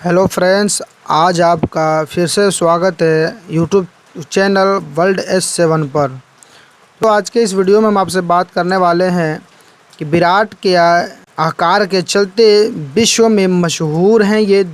Hello friends, आज आपका फिर से स्वागत है यूट्यूब चैनल वर्ल्ड S7 पर। तो आज के इस वीडियो में हम आपसे बात करने वाले हैं कि विराट के आकार के चलते विश्व में मशहूर हैं ये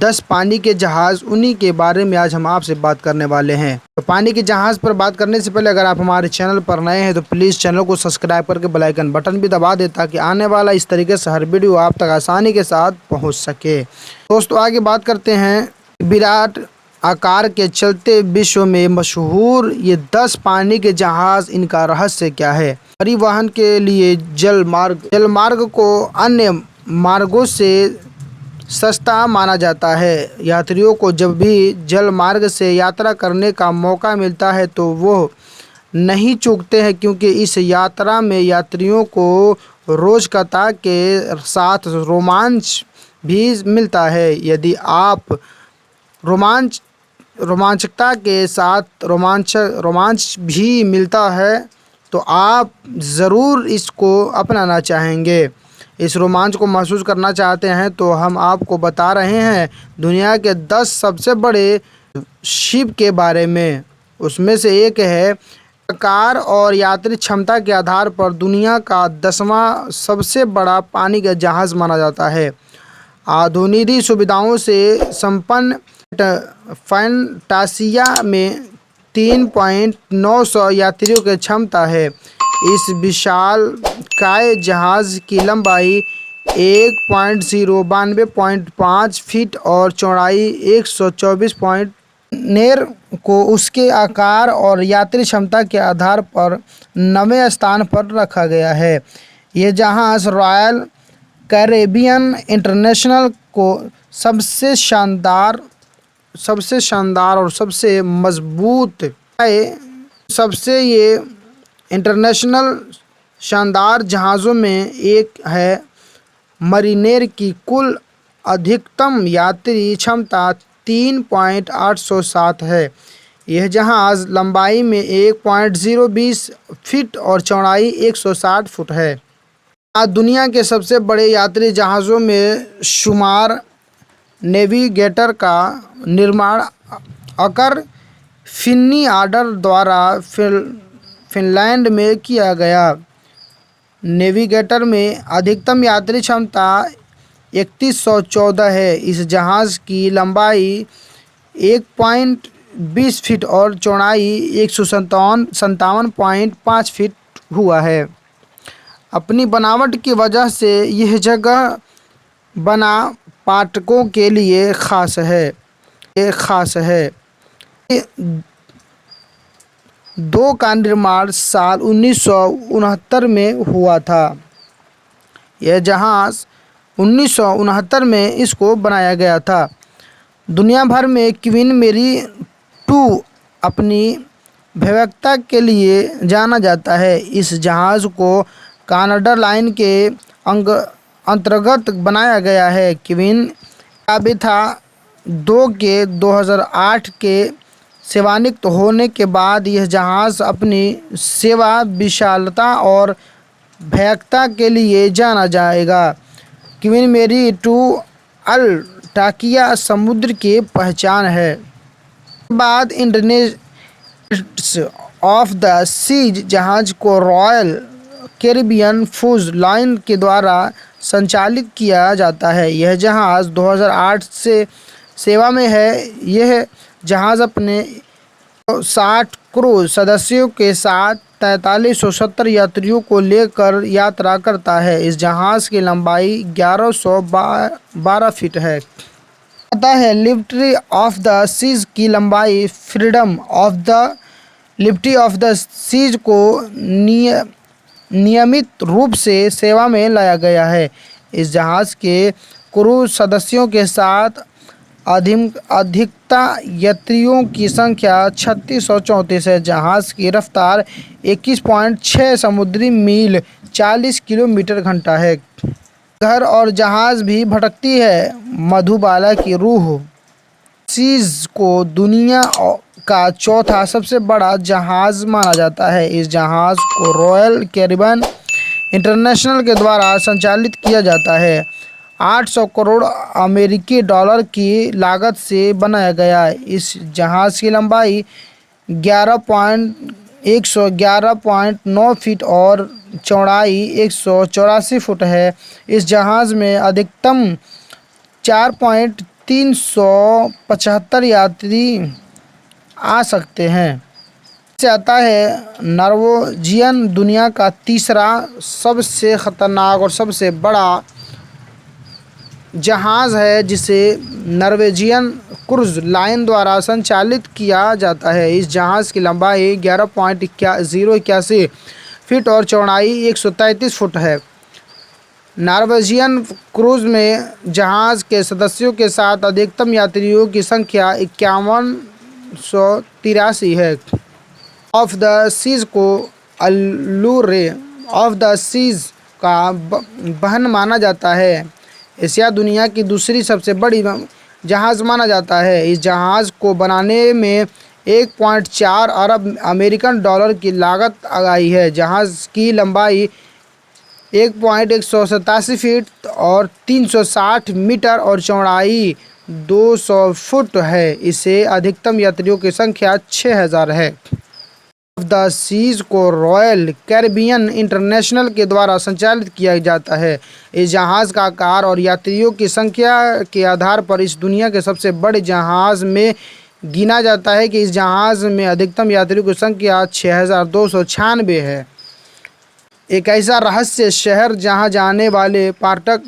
10 पानी के जहाज़। उन्हीं के बारे में आज हम आपसे बात करने वाले हैं। तो पानी के जहाज़ पर बात करने से पहले अगर आप हमारे चैनल पर नए हैं तो प्लीज़ चैनल को सब्सक्राइब करके बेल आइकन बटन भी दबा दें ताकि आने वाला इस तरीके से हर वीडियो आप तक आसानी के साथ पहुंच सके। दोस्तों, आगे बात करते हैं। विराट आकार के चलते विश्व में मशहूर ये 10 पानी के जहाज़, इनका रहस्य क्या है। परिवहन के लिए जलमार्ग को अन्य मार्गों से सस्ता माना जाता है। यात्रियों को जब भी जल मार्ग से यात्रा करने का मौका मिलता है तो वो नहीं चूकते हैं, क्योंकि इस यात्रा में यात्रियों को रोचकता के साथ रोमांच भी मिलता है। यदि आप रोमांचकता के साथ रोमांच भी मिलता है तो आप ज़रूर इसको अपनाना चाहेंगे। इस रोमांच को महसूस करना चाहते हैं तो हम आपको बता रहे हैं दुनिया के 10 सबसे बड़े शिप के बारे में। उसमें से एक है आकार और यात्री क्षमता के आधार पर दुनिया का 10वां सबसे बड़ा पानी का जहाज़ माना जाता है। आधुनिक सुविधाओं से संपन्न फैंटासिया में 3,900 यात्रियों की क्षमता है। इस विशालकाय जहाज़ की लंबाई 1,092.5 फीट और चौड़ाई 124 नेर को उसके आकार और यात्री क्षमता के आधार पर 9वें स्थान पर रखा गया है। यह जहाज़ रॉयल कैरेबियन इंटरनेशनल को सबसे शानदार और सबसे मजबूत है। सबसे ये इंटरनेशनल शानदार जहाज़ों में एक है। मरीनेर की कुल अधिकतम यात्री क्षमता 3,807 है। यह जहाज़ लंबाई में 1,020 फीट और चौड़ाई 160 फुट है। आज दुनिया के सबसे बड़े यात्री जहाज़ों में शुमार नेविगेटर का निर्माण अकर फिन्नी ऑर्डर द्वारा फिनलैंड में किया गया। नेविगेटर में अधिकतम यात्री क्षमता 3,114 है। इस जहाज़ की लंबाई 1,20 फीट और चौड़ाई 157.5 फीट हुआ है। अपनी बनावट की वजह से यह जगह बना पाठकों के लिए खास है। 2 का निर्माण साल 1969 में हुआ था। यह जहाज़ 1969 में इसको बनाया गया था। दुनिया भर में क्वीन मेरी 2 अपनी भव्यता के लिए जाना जाता है। इस जहाज़ को कनाडा लाइन के अंतर्गत बनाया गया है। क्वीन ताबिथा 2 के 2008 के सेवानिवृत्त होने के बाद यह जहाज़ अपनी सेवा, विशालता और भव्यता के लिए जाना जाएगा। क्वीन मेरी 2 अल-टाकिया समुद्र की पहचान है। बाद इंडियन्स ऑफ द सीज जहाज़ को रॉयल कैरिबियन क्रूज लाइन के द्वारा संचालित किया जाता है। यह जहाज़ 2008 से सेवा में है। यह जहाज़ अपने 60 क्रू सदस्यों के साथ 4370 यात्रियों को लेकर यात्रा करता है। इस जहाज़ की लंबाई 1112 फीट है। आता है लिबर्टी ऑफ द सीज की लंबाई। Freedom of the liberty of the seas को नियमित रूप से सेवा में लाया गया है। इस जहाज़ के क्रू सदस्यों के साथ अधिकता यात्रियों की संख्या 3634 है। जहाज़ की रफ्तार 21.6 समुद्री मील 40 किलोमीटर घंटा है। घर और जहाज़ भी भटकती है। मधुबाला की रूह सीज को दुनिया का 4था सबसे बड़ा जहाज़ माना जाता है। इस जहाज़ को रॉयल कैरिबियन इंटरनेशनल के द्वारा संचालित किया जाता है। 800 करोड़ अमेरिकी डॉलर की लागत से बनाया गया। इस जहाज़ की लंबाई 111.9 फीट और चौड़ाई 184 फुट है। इस जहाज़ में अधिकतम 4.375 यात्री आ सकते हैं। से आता है नॉर्वेजियन दुनिया का तीसरा सबसे ख़तरनाक और सबसे बड़ा जहाज़ है, जिसे नॉर्वेजियन क्रूज़ लाइन द्वारा संचालित किया जाता है। इस जहाज़ की लंबाई 11.081 फीट और चौड़ाई 133 फुट है। नॉर्वेजियन क्रूज़ में जहाज़ के सदस्यों के साथ अधिकतम यात्रियों की संख्या 5183 है। ऑफ द सीज़ को अल्लूरे ऑफ द सीज़ का बहन माना जाता है। एशिया दुनिया की दूसरी सबसे बड़ी जहाज़ माना जाता है। इस जहाज़ को बनाने में 1.4 अरब अमेरिकन डॉलर की लागत आई है। जहाज़ की लंबाई 1.187 फीट और 360 मीटर और चौड़ाई 200 फुट है। इसे अधिकतम यात्रियों की संख्या 6000 है। ऑफ द सीज़ को रॉयल कैरिबियन इंटरनेशनल के द्वारा संचालित किया जाता है। इस जहाज़ का आकार और यात्रियों की संख्या के आधार पर इस दुनिया के सबसे बड़े जहाज़ में गिना जाता है। कि इस जहाज़ में अधिकतम यात्रियों की संख्या 6296 है। एक ऐसा रहस्य शहर जहां जाने वाले पर्यटक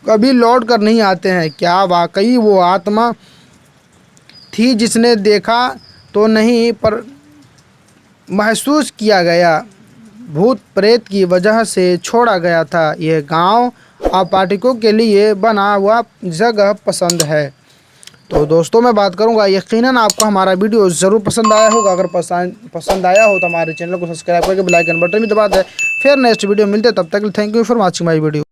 कभी लौट कर नहीं आते हैं। क्या वाकई वो आत्मा थी जिसने देखा तो नहीं पर महसूस किया गया? भूत प्रेत की वजह से छोड़ा गया था। यह गांव अब पर्यटकों के लिए बना हुआ जगह पसंद है। तो दोस्तों, मैं बात करूंगा, यकीनन आपको हमारा वीडियो ज़रूर पसंद आया होगा। अगर पसंद आया हो तो हमारे चैनल को सब्सक्राइब करके बेल आइकन बटन भी दबा दें। फिर नेक्स्ट वीडियो मिलते हैं, तब तक thank you for watching my video.